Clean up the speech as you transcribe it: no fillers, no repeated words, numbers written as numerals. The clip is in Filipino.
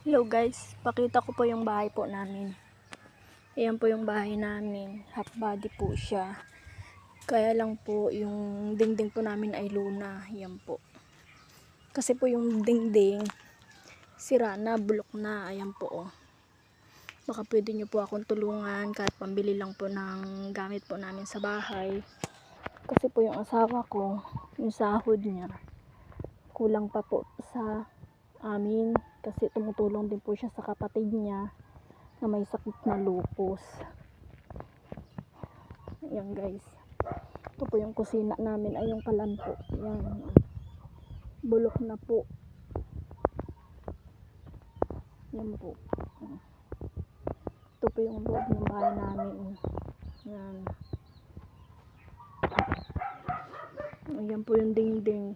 Hello guys, pakita ko po yung bahay po namin. Ayan po yung bahay namin, half body po siya. Kaya lang po yung dingding po namin ay luna. Ayan po. Kasi po yung dingding sira na, bulok na. Ayan po oh. Baka pwede nyo po akong tulungan kahit pambili lang po ng gamit po namin sa bahay. Kasi po yung asawa ko, yung sahod niya kulang pa po sa amin kasi tumutulong din po siya sa kapatid niya na may sakit na lupus. Ayan guys, ito po yung kusina namin, ay yung kalan po, ayan, bulok na po. Ayan po, ito po yung loob ng bahay namin. Ayan, ayan po yung dingding.